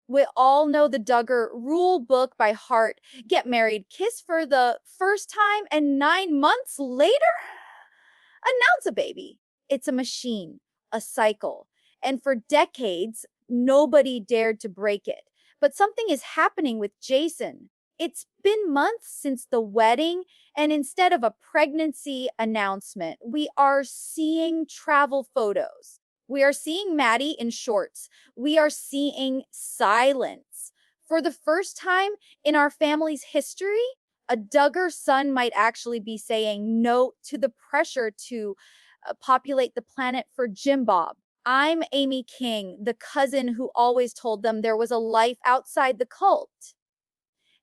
We all know the Duggar rule book by heart. Get married, kiss for the first time, and 9 months later, announce a baby. It's a machine, a cycle. And for decades, nobody dared to break it. But something is happening with Jason. It's been months since the wedding, and instead of a pregnancy announcement, we are seeing travel photos. We are seeing Maddie in shorts. We are seeing silence. For the first time in our family's history, a Duggar son might actually be saying no to the pressure to populate the planet for Jim Bob. I'm Amy King, the cousin who always told them there was a life outside the cult.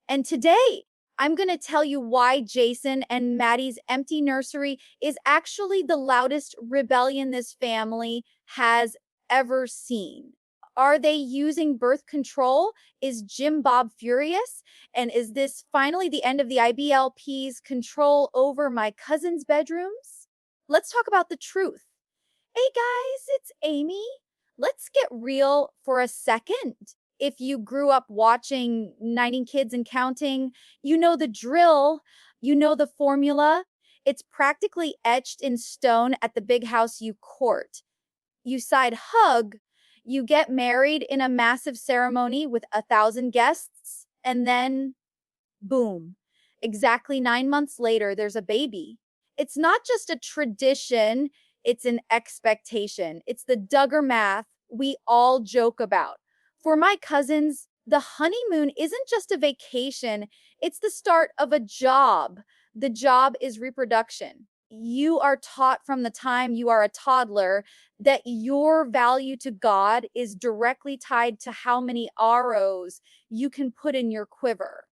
And today, I'm going to tell you why Jason and Maddie's empty nursery is actually the loudest rebellion this family has ever seen. Are they using birth control? Is Jim Bob furious? And is this finally the end of the IBLP's control over my cousin's bedrooms? Let's talk about the truth. Hey guys, it's Amy. Let's get real for a second. If you grew up watching 90 Kids and Counting, you know the drill, you know the formula. It's practically etched in stone at the big house you court. You side hug, you get married in a massive ceremony with 1,000 guests, and then boom, exactly 9 months later, there's a baby. It's not just a tradition, it's an expectation. It's the Duggar math we all joke about. For my cousins, the honeymoon isn't just a vacation, it's the start of a job. The job is reproduction. You are taught from the time you are a toddler that your value to God is directly tied to how many arrows you can put in your quiver.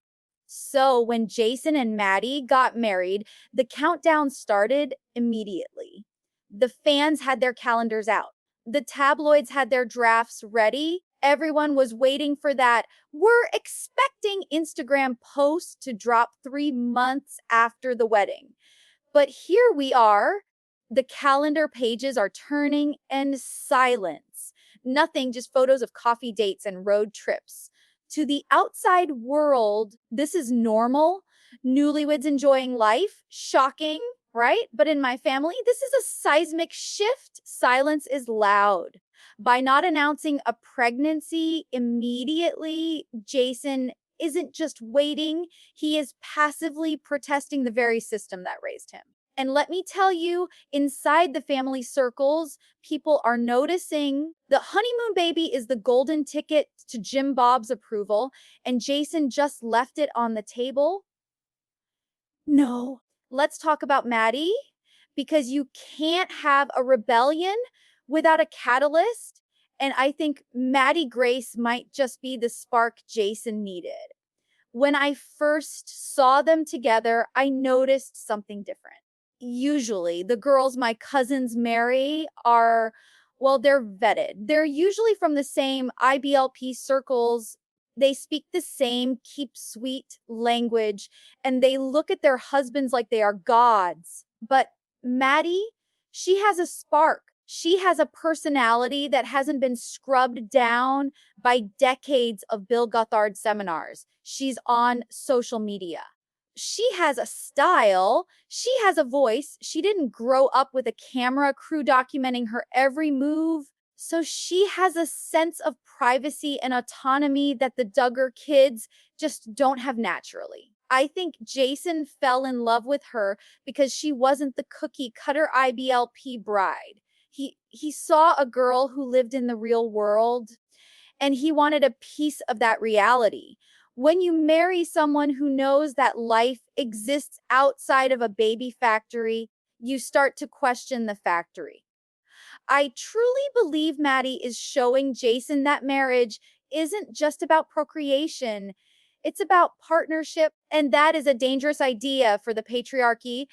So when Jason and Maddie got married, the countdown started immediately. The fans had their calendars out. The tabloids had their drafts ready. Everyone was waiting for that. We're expecting Instagram post to drop 3 months after the wedding. But here we are. The calendar pages are turning and silence. Nothing, just photos of coffee dates and road trips. To the outside world, this is normal. Newlyweds enjoying life. Shocking, right? But in my family, this is a seismic shift. Silence is loud. By not announcing a pregnancy immediately, Jason isn't just waiting, he is passively protesting the very system that raised him. And let me tell you, inside the family circles, people are noticing the honeymoon baby is the golden ticket to Jim Bob's approval, and Jason just left it on the table. No, let's talk about Maddie, because you can't have a rebellion without a catalyst. And I think Maddie Grace might just be the spark Jason needed. When I first saw them together, I noticed something different. Usually, the girls my cousins marry are, well, they're vetted. They're usually from the same IBLP circles. They speak the same keep sweet language, and they look at their husbands like they are gods. But Maddie, she has a spark. She has a personality that hasn't been scrubbed down by decades of Bill Gothard seminars. She's on social media. She has a style. She has a voice. She didn't grow up with a camera crew documenting her every move. So she has a sense of privacy and autonomy that the Duggar kids just don't have naturally. I think Jason fell in love with her because she wasn't the cookie cutter IBLP bride. He saw a girl who lived in the real world, and he wanted a piece of that reality. When you marry someone who knows that life exists outside of a baby factory, you start to question the factory. I truly believe Maddie is showing Jason that marriage isn't just about procreation. It's about partnership, and that is a dangerous idea for the patriarchy.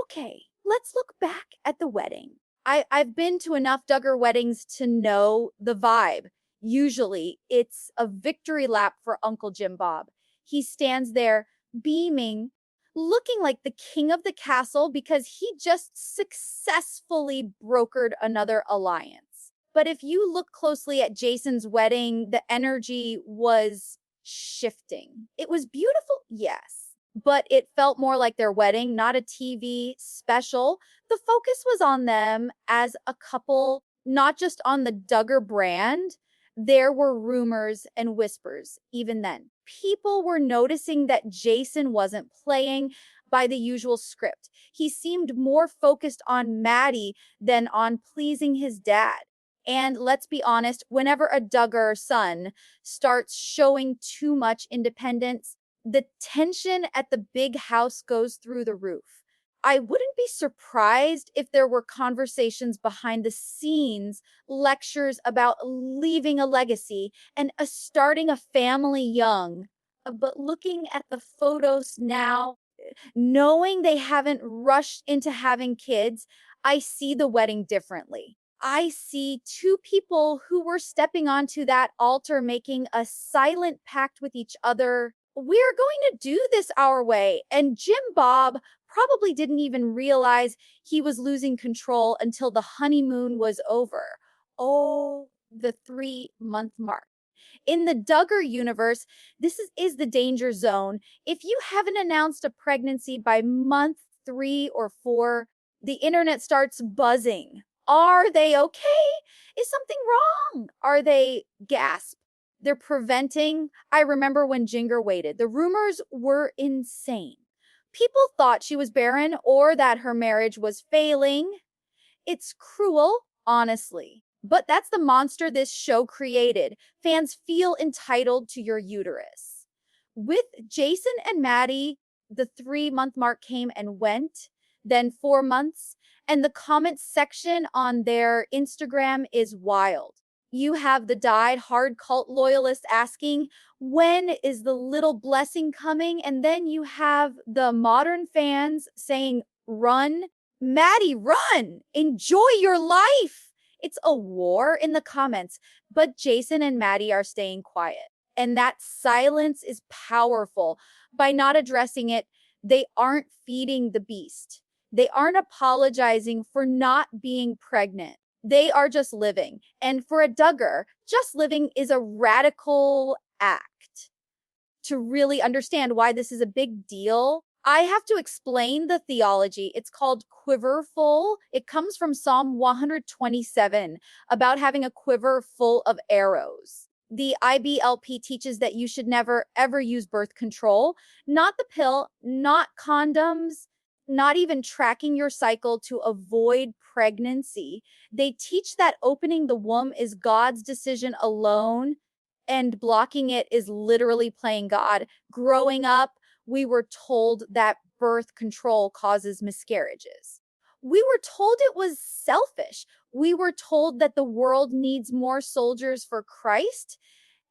Okay, let's look back at the wedding. I've been to enough Duggar weddings to know the vibe. Usually, it's a victory lap for Uncle Jim Bob. He stands there beaming, looking like the king of the castle because he just successfully brokered another alliance. But if you look closely at Jason's wedding, the energy was shifting. It was beautiful, yes, but it felt more like their wedding, not a TV special. The focus was on them as a couple, not just on the Duggar brand. There were rumors and whispers even then. People were noticing that Jason wasn't playing by the usual script. He seemed more focused on Maddie than on pleasing his dad. And let's be honest, whenever a Duggar son starts showing too much independence, the tension at the big house goes through the roof. I wouldn't be surprised if there were conversations behind the scenes, lectures about leaving a legacy and starting a family young. But looking at the photos now, knowing they haven't rushed into having kids, I see the wedding differently. I see two people who were stepping onto that altar making a silent pact with each other. We're going to do this our way. And Jim Bob probably didn't even realize he was losing control until the honeymoon was over. Oh, the 3-month mark. In the Duggar universe, this is the danger zone. If you haven't announced a pregnancy by month 3 or 4, the internet starts buzzing. Are they okay? Is something wrong? Are they gasp? They're preventing. I remember when Jinger waited. The rumors were insane. People thought she was barren or that her marriage was failing. It's cruel, honestly. But that's the monster this show created. Fans feel entitled to your uterus. With Jason and Maddie, the 3-month mark came and went, then 4 months, and the comment section on their Instagram is wild. You have the die-hard cult loyalists asking, when is the little blessing coming? And then you have the modern fans saying, run, Maddie, run! Enjoy your life! It's a war in the comments, but Jason and Maddie are staying quiet. And that silence is powerful. By not addressing it, they aren't feeding the beast. They aren't apologizing for not being pregnant. They are just living. And for a Duggar, just living is a radical act. To really understand why this is a big deal, I have to explain the theology. It's called quiverfull. It comes from Psalm 127 about having a quiver full of arrows. The IBLP teaches that you should never ever use birth control, not the pill, not condoms, not even tracking your cycle to avoid pregnancy. They teach that opening the womb is God's decision alone and blocking it is literally playing God. Growing up, we were told that birth control causes miscarriages. We were told it was selfish. We were told that the world needs more soldiers for Christ,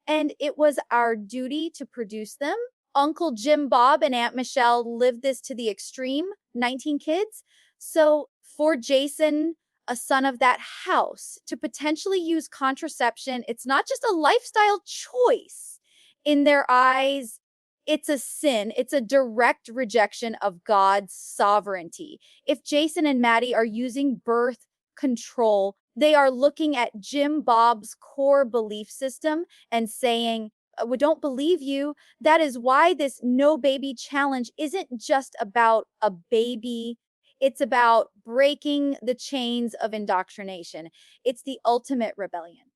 and it was our duty to produce them. Uncle Jim Bob and Aunt Michelle lived this to the extreme, 19 kids. So for Jason, a son of that house, to potentially use contraception, it's not just a lifestyle choice. In their eyes, it's a sin. It's a direct rejection of God's sovereignty. If Jason and Maddie are using birth control, they are looking at Jim Bob's core belief system and saying, we don't believe you. That is why this no baby challenge isn't just about a baby. It's about breaking the chains of indoctrination. It's the ultimate rebellion.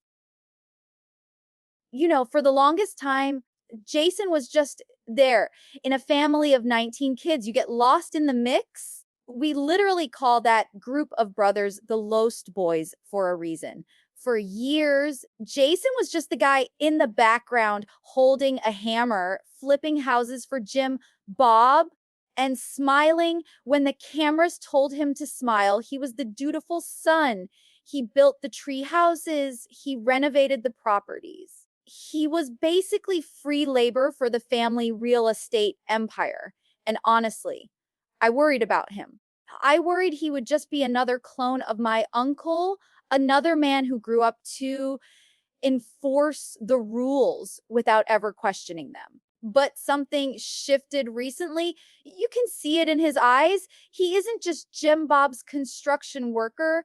For the longest time, Jason was just there in a family of 19 kids. You get lost in the mix. We literally call that group of brothers the Lost Boys for a reason. For years, Jason was just the guy in the background holding a hammer, flipping houses for Jim Bob, and smiling when the cameras told him to smile. He was the dutiful son. He built the tree houses. He renovated the properties. He was basically free labor for the family real estate empire. And honestly, I worried about him. I worried he would just be another clone of my uncle, another man who grew up to enforce the rules without ever questioning them. But something shifted recently. You can see it in his eyes. He isn't just Jim Bob's construction worker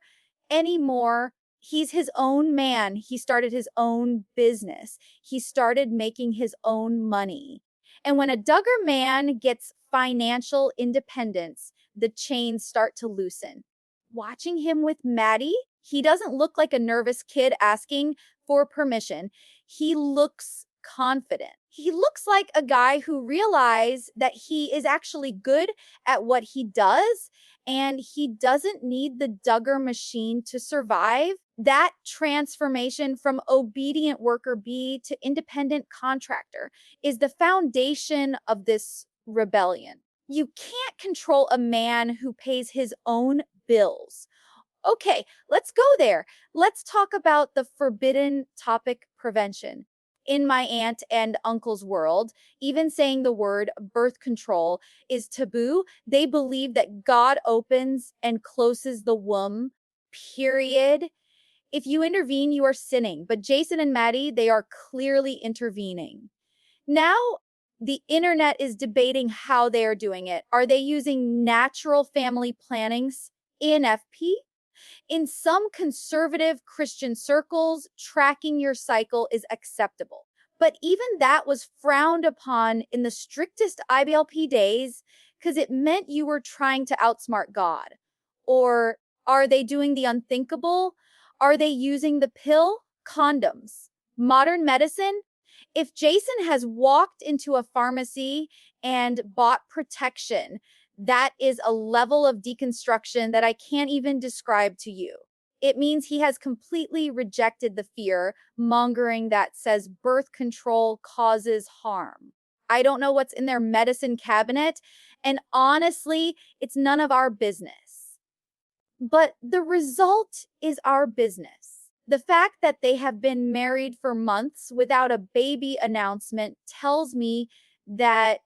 anymore. He's his own man. He started his own business. He started making his own money. And when a Duggar man gets financial independence, the chains start to loosen. Watching him with Maddie, he doesn't look like a nervous kid asking for permission. He looks confident. He looks like a guy who realized that he is actually good at what he does and he doesn't need the Duggar machine to survive. That transformation from obedient worker bee to independent contractor is the foundation of this rebellion. You can't control a man who pays his own bills. Okay, let's go there. Let's talk about the forbidden topic prevention. In my aunt and uncle's world, even saying the word birth control is taboo. They believe that God opens and closes the womb, period. If you intervene, you are sinning. But Jason and Maddie, they are clearly intervening. Now, the internet is debating how they are doing it. Are they using natural family plannings, NFP? In some conservative Christian circles, tracking your cycle is acceptable. But even that was frowned upon in the strictest IBLP days because it meant you were trying to outsmart God. Or are they doing the unthinkable? Are they using the pill? Condoms. Modern medicine? If Jason has walked into a pharmacy and bought protection, that is a level of deconstruction that I can't even describe to you. It means he has completely rejected the fear mongering that says birth control causes harm. I don't know what's in their medicine cabinet, and honestly, it's none of our business. But the result is our business. The fact that they have been married for months without a baby announcement tells me that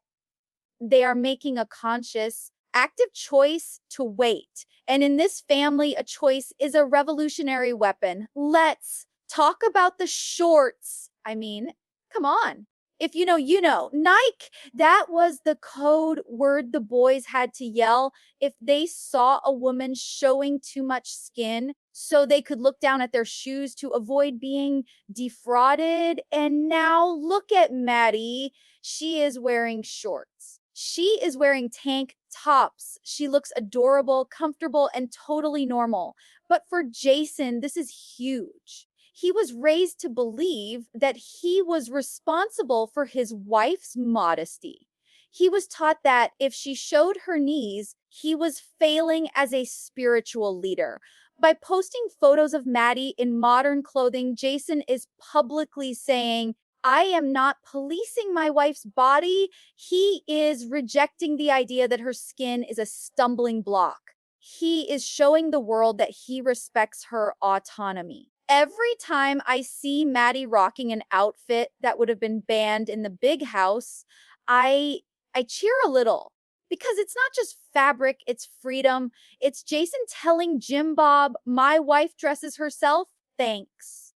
they are making a conscious, active choice to wait. And in this family, a choice is a revolutionary weapon. Let's talk about the shorts. I mean, come on. If you know, you know. Nike, that was the code word the boys had to yell if they saw a woman showing too much skin so they could look down at their shoes to avoid being defrauded. And now look at Maddie. She is wearing shorts. She is wearing tank tops. She looks adorable, comfortable, and totally normal. But for Jason, this is huge. He was raised to believe that he was responsible for his wife's modesty. He was taught that if she showed her knees, he was failing as a spiritual leader. By posting photos of Maddie in modern clothing, Jason is publicly saying, I am not policing my wife's body. He is rejecting the idea that her skin is a stumbling block. He is showing the world that he respects her autonomy. Every time I see Maddie rocking an outfit that would have been banned in the big house, I cheer a little because it's not just fabric, it's freedom. It's Jason telling Jim Bob, my wife dresses herself, thanks.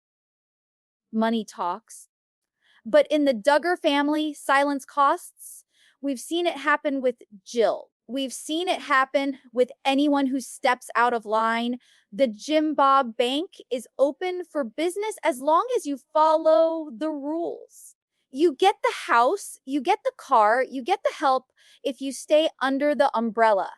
Money talks. But in the Duggar family, silence costs. We've seen it happen with Jill. We've seen it happen with anyone who steps out of line. The Jim Bob Bank is open for business as long as you follow the rules. You get the house, you get the car, you get the help if you stay under the umbrella.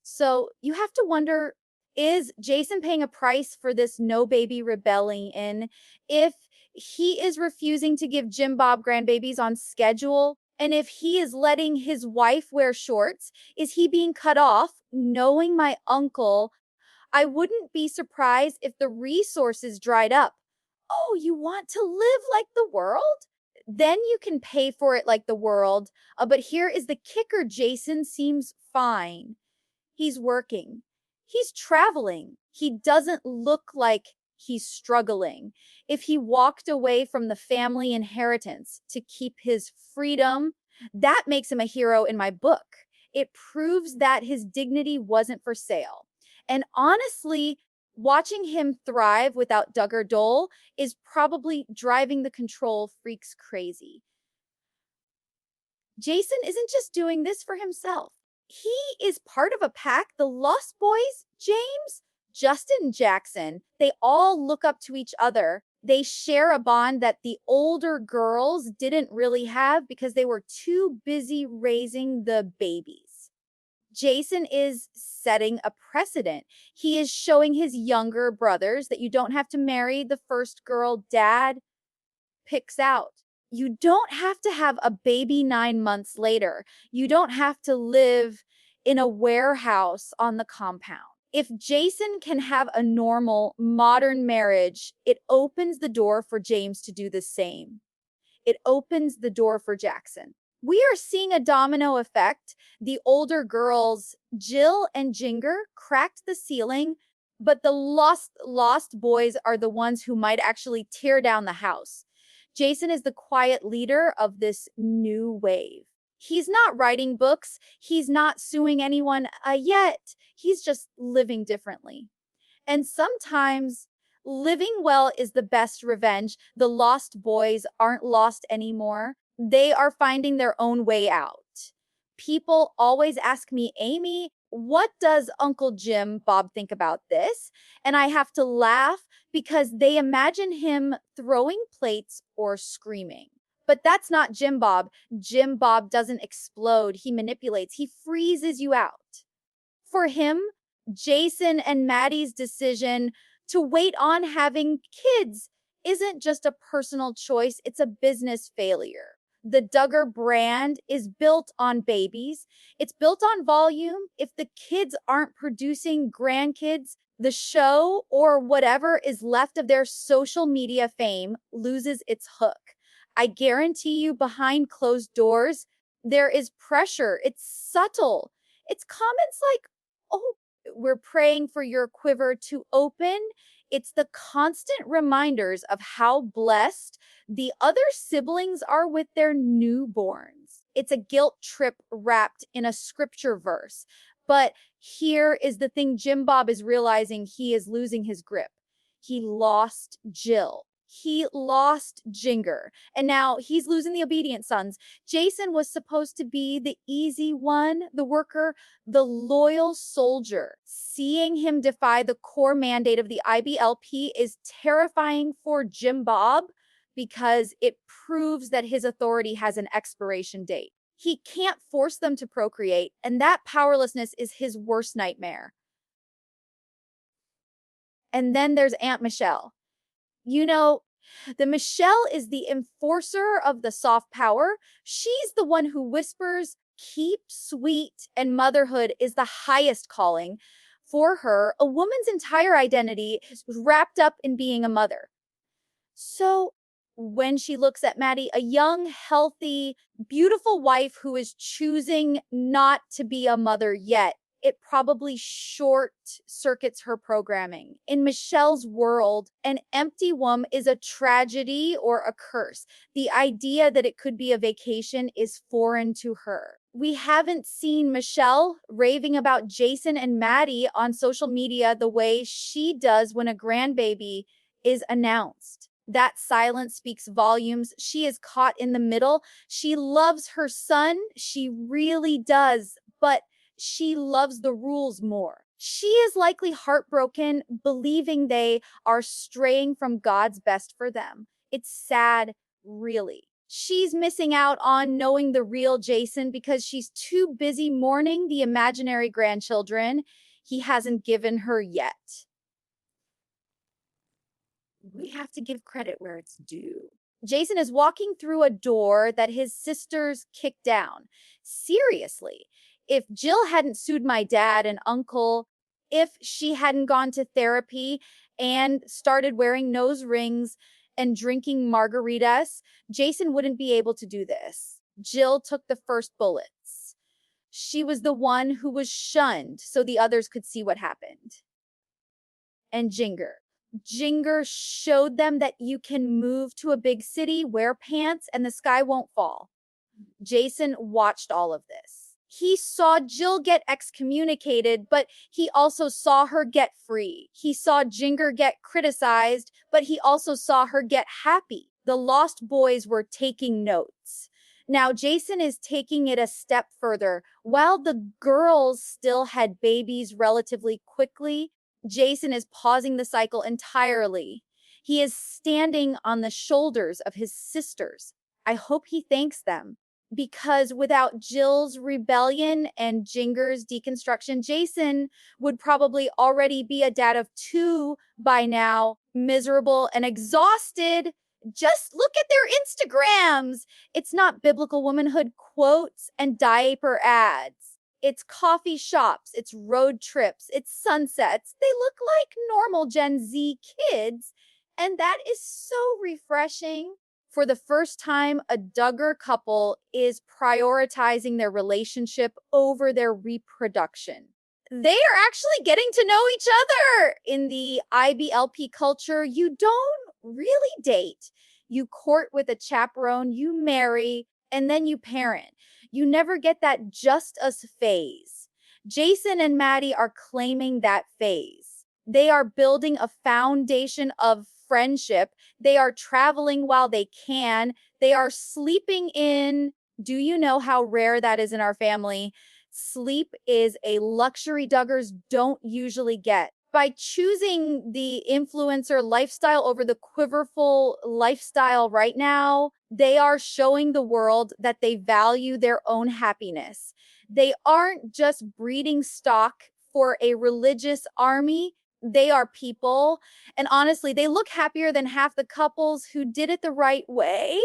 So you have to wonder, is Jason paying a price for this no baby rebelling in? If he is refusing to give Jim Bob grandbabies on schedule, and if he is letting his wife wear shorts, is he being cut off? Knowing my uncle, I wouldn't be surprised if the resources dried up. Oh, you want to live like the world? Then you can pay for it like the world. But here is the kicker. Jason seems fine. He's working. He's traveling. He doesn't look like he's struggling. If he walked away from the family inheritance to keep his freedom, that makes him a hero in my book. It proves that his dignity wasn't for sale. And honestly, watching him thrive without Duggar Dole is probably driving the control freaks crazy. Jason isn't just doing this for himself. He is part of a pack, the Lost Boys, James. Justin and Jackson, they all look up to each other. They share a bond that the older girls didn't really have because they were too busy raising the babies. Jason is setting a precedent. He is showing his younger brothers that you don't have to marry the first girl dad picks out. You don't have to have a baby 9 months later. You don't have to live in a warehouse on the compound. If Jason can have a normal, modern marriage, it opens the door for James to do the same. It opens the door for Jackson. We are seeing a domino effect. The older girls, Jill and Jinger, cracked the ceiling, but the lost boys are the ones who might actually tear down the house. Jason is the quiet leader of this new wave. He's not writing books. He's not suing anyone yet. He's just living differently. And sometimes living well is the best revenge. The lost boys aren't lost anymore. They are finding their own way out. People always ask me, Amy, what does Uncle Jim Bob think about this? And I have to laugh because they imagine him throwing plates or screaming. But that's not Jim Bob. Jim Bob doesn't explode. He manipulates. He freezes you out. For him, Jason and Maddie's decision to wait on having kids isn't just a personal choice, it's a business failure. The Duggar brand is built on babies. It's built on volume. If the kids aren't producing grandkids, the show or whatever is left of their social media fame loses its hook. I guarantee you, behind closed doors, there is pressure. It's subtle. It's comments like, oh, we're praying for your quiver to open. It's the constant reminders of how blessed the other siblings are with their newborns. It's a guilt trip wrapped in a scripture verse. But here is the thing Jim Bob is realizing: he is losing his grip. He lost Jill. He lost Jinger. And now he's losing the obedient sons. Jason was supposed to be the easy one, the worker, the loyal soldier. Seeing him defy the core mandate of the IBLP is terrifying for Jim Bob because it proves that his authority has an expiration date. He can't force them to procreate, and that powerlessness is his worst nightmare. And then there's Aunt Michelle. You know, the Michelle is the enforcer of the soft power. She's the one who whispers, keep sweet, and motherhood is the highest calling. For her, a woman's entire identity is wrapped up in being a mother. So when she looks at Maddie, a young, healthy, beautiful wife who is choosing not to be a mother yet, it probably short circuits her programming. In Michelle's world, an empty womb is a tragedy or a curse. The idea that it could be a vacation is foreign to her. We haven't seen Michelle raving about Jason and Maddie on social media the way she does when a grandbaby is announced. That silence speaks volumes. She is caught in the middle. She loves her son. She really does. But she loves the rules more. She is likely heartbroken, believing they are straying from God's best for them. It's sad, really. She's missing out on knowing the real Jason because she's too busy mourning the imaginary grandchildren he hasn't given her yet. We have to give credit where it's due. Jason is walking through a door that his sisters kicked down. Seriously, if Jill hadn't sued my dad and uncle, if she hadn't gone to therapy and started wearing nose rings and drinking margaritas, Jason wouldn't be able to do this. Jill took the first bullets. She was the one who was shunned so the others could see what happened. And Jinger showed them that you can move to a big city, wear pants, and the sky won't fall. Jason watched all of this. He saw Jill get excommunicated, but he also saw her get free. He saw Jinger get criticized, but he also saw her get happy. The Lost Boys were taking notes. Now, Jason is taking it a step further. While the girls still had babies relatively quickly, Jason is pausing the cycle entirely. He is standing on the shoulders of his sisters. I hope he thanks them. Because without Jill's rebellion and Jinger's deconstruction, Jason would probably already be a dad of two by now, miserable and exhausted. Just look at their Instagrams. It's not biblical womanhood quotes and diaper ads. It's coffee shops, it's road trips, it's sunsets. They look like normal Gen Z kids, and that is so refreshing. For the first time, a Duggar couple is prioritizing their relationship over their reproduction. They are actually getting to know each other. In the IBLP culture, you don't really date. You court with a chaperone, you marry, and then you parent. You never get that just us phase. Jason and Maddie are claiming that phase. They are building a foundation of friendship. They are traveling while they can. They are sleeping in. Do you know how rare that is in our family? Sleep is a luxury Duggars don't usually get. By choosing the influencer lifestyle over the quiverful lifestyle right now, they are showing the world that they value their own happiness. They aren't just breeding stock for a religious army. They are people. And honestly, they look happier than half the couples who did it the right way.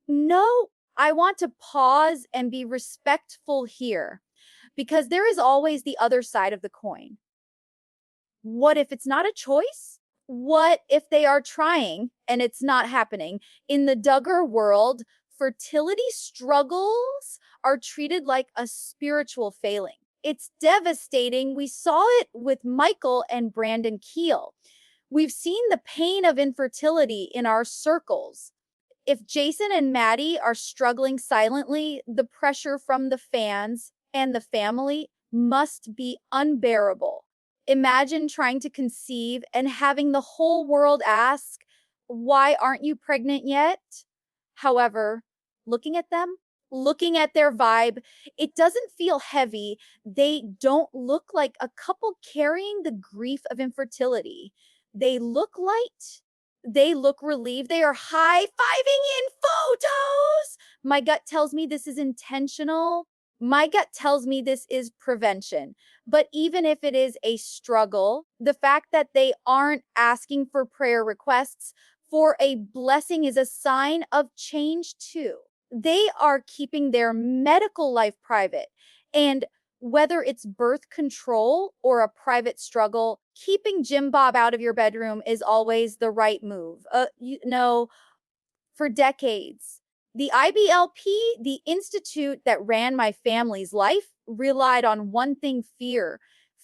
No, I want to pause and be respectful here because there is always the other side of the coin. What if it's not a choice? What if they are trying and it's not happening? In the Duggar world, fertility struggles are treated like a spiritual failing. It's devastating. We saw it with Michael and Brandon Keel. We've seen the pain of infertility in our circles. If Jason and Maddie are struggling silently, the pressure from the fans and the family must be unbearable. Imagine trying to conceive and having the whole world ask, why aren't you pregnant yet? However, looking at them, looking at their vibe, it doesn't feel heavy. They don't look like a couple carrying the grief of infertility. They look light. They look relieved. They are high-fiving in photos. My gut tells me this is intentional. My gut tells me this is prevention. But even if it is a struggle, the fact that they aren't asking for prayer requests for a blessing is a sign of change too. They are keeping their medical life private. And whether it's birth control or a private struggle, keeping Jim Bob out of your bedroom is always the right move. For decades, the IBLP, the institute that ran my family's life, relied on one thing: fear.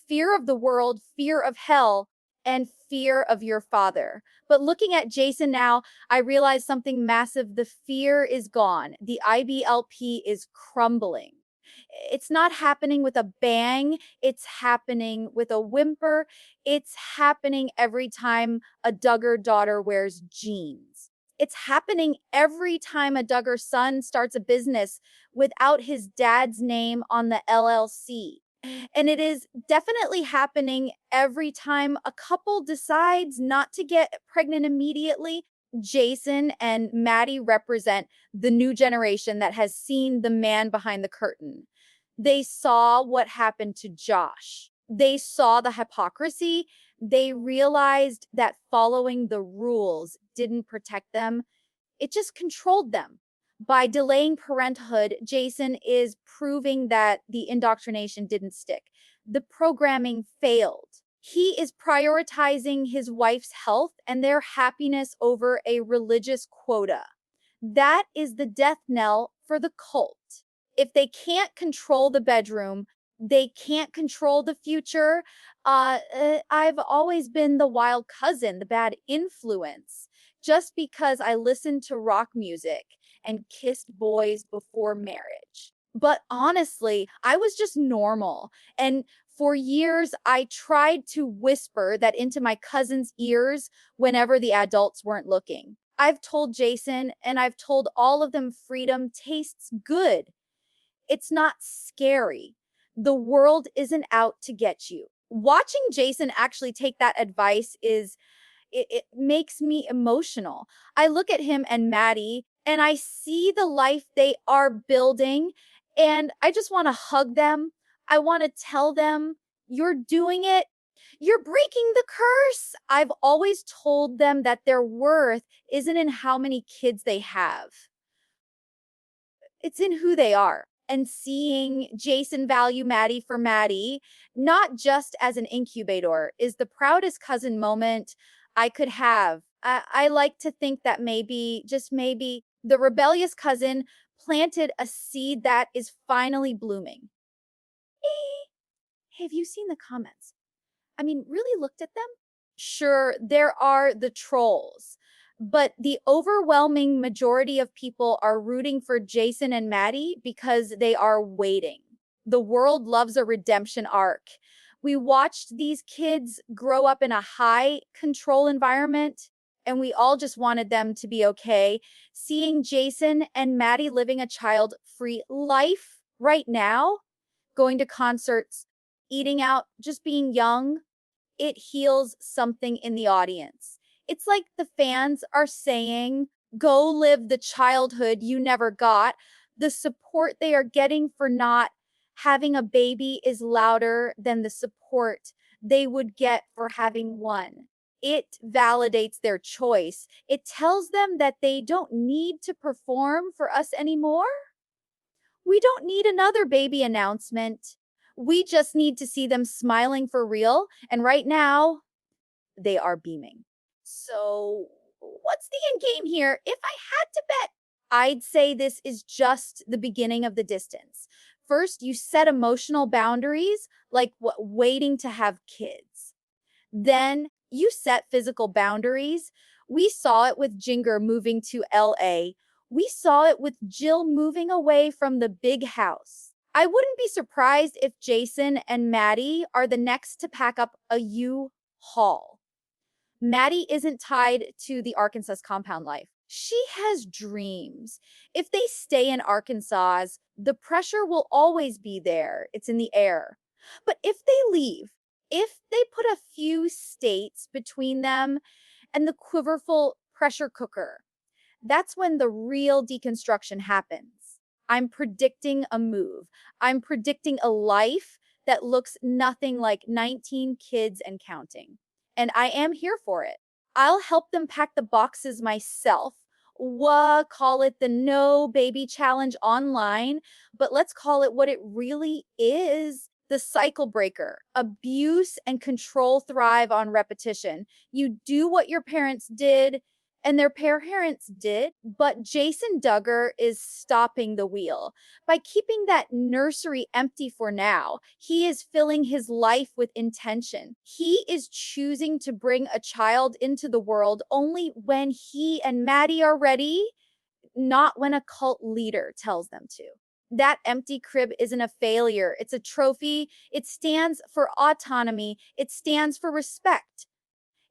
Fear of the world, fear of hell, and fear of your father. But looking at Jason now, I realize something massive. The fear is gone. The IBLP is crumbling. It's not happening with a bang. It's happening with a whimper. It's happening every time a Duggar daughter wears jeans. It's happening every time a Duggar son starts a business without his dad's name on the LLC. And it is definitely happening every time a couple decides not to get pregnant immediately. Jason and Maddie represent the new generation that has seen the man behind the curtain. They saw what happened to Josh. They saw the hypocrisy. They realized that following the rules didn't protect them, it just controlled them. By delaying parenthood, Jason is proving that the indoctrination didn't stick. The programming failed. He is prioritizing his wife's health and their happiness over a religious quota. That is the death knell for the cult. If they can't control the bedroom, they can't control the future. I've always been the wild cousin, the bad influence, just because I listened to rock music and kissed boys before marriage. But honestly, I was just normal. And for years, I tried to whisper that into my cousin's ears whenever the adults weren't looking. I've told Jason and I've told all of them freedom tastes good. It's not scary. The world isn't out to get you. Watching Jason actually take that advice it makes me emotional. I look at him and Maddie and I see the life they are building and I just want to hug them. I want to tell them, you're doing it. You're breaking the curse. I've always told them that their worth isn't in how many kids they have. It's in who they are. And seeing Jason value Maddie for Maddie, not just as an incubator, is the proudest cousin moment I could have. I like to think that maybe, just maybe, the rebellious cousin planted a seed that is finally blooming. Hey, have you seen the comments? I mean, really looked at them? Sure, there are the trolls, but the overwhelming majority of people are rooting for Jason and Maddie because they are waiting. The world loves a redemption arc. We watched these kids grow up in a high control environment, and we all just wanted them to be okay. Seeing Jason and Maddie living a child free life right now, going to concerts, eating out, just being young, it heals something in the audience. It's like the fans are saying, go live the childhood you never got. The support they are getting for not having a baby is louder than the support they would get for having one. It validates their choice. It tells them that they don't need to perform for us anymore. We don't need another baby announcement. We just need to see them smiling for real. And right now, they are beaming. So, what's the end game here? If I had to bet, I'd say this is just the beginning of the distance. First, you set emotional boundaries, like waiting to have kids. Then you set physical boundaries. We saw it with Jinger moving to LA. We saw it with Jill moving away from the big house. I wouldn't be surprised if Jason and Maddie are the next to pack up a U-Haul. Maddie isn't tied to the Arkansas compound life. She has dreams. If they stay in Arkansas, the pressure will always be there. It's in the air. But if they leave, if they put a few states between them and the Quiverfull pressure cooker, that's when the real deconstruction happens. I'm predicting a move. I'm predicting a life that looks nothing like 19 kids and counting. And I am here for it. I'll help them pack the boxes myself. Call it the No Baby Challenge online, but let's call it what it really is, the cycle breaker. Abuse and control thrive on repetition. You do what your parents did, and their parents did, but Jason Duggar is stopping the wheel. By keeping that nursery empty for now, he is filling his life with intention. He is choosing to bring a child into the world only when he and Maddie are ready, not when a cult leader tells them to. That empty crib isn't a failure, it's a trophy. It stands for autonomy, it stands for respect.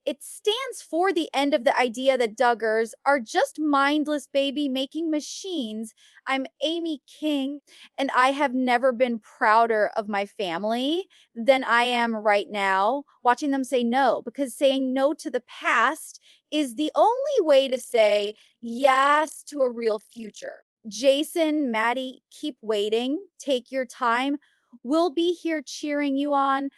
It stands for the end of the idea that Duggars are just mindless baby making machines. I'm Amy King, and I have never been prouder of my family than I am right now, watching them say no, because saying no to the past is the only way to say yes to a real future. Jason, Maddie, keep waiting. Take your time. We'll be here cheering you on.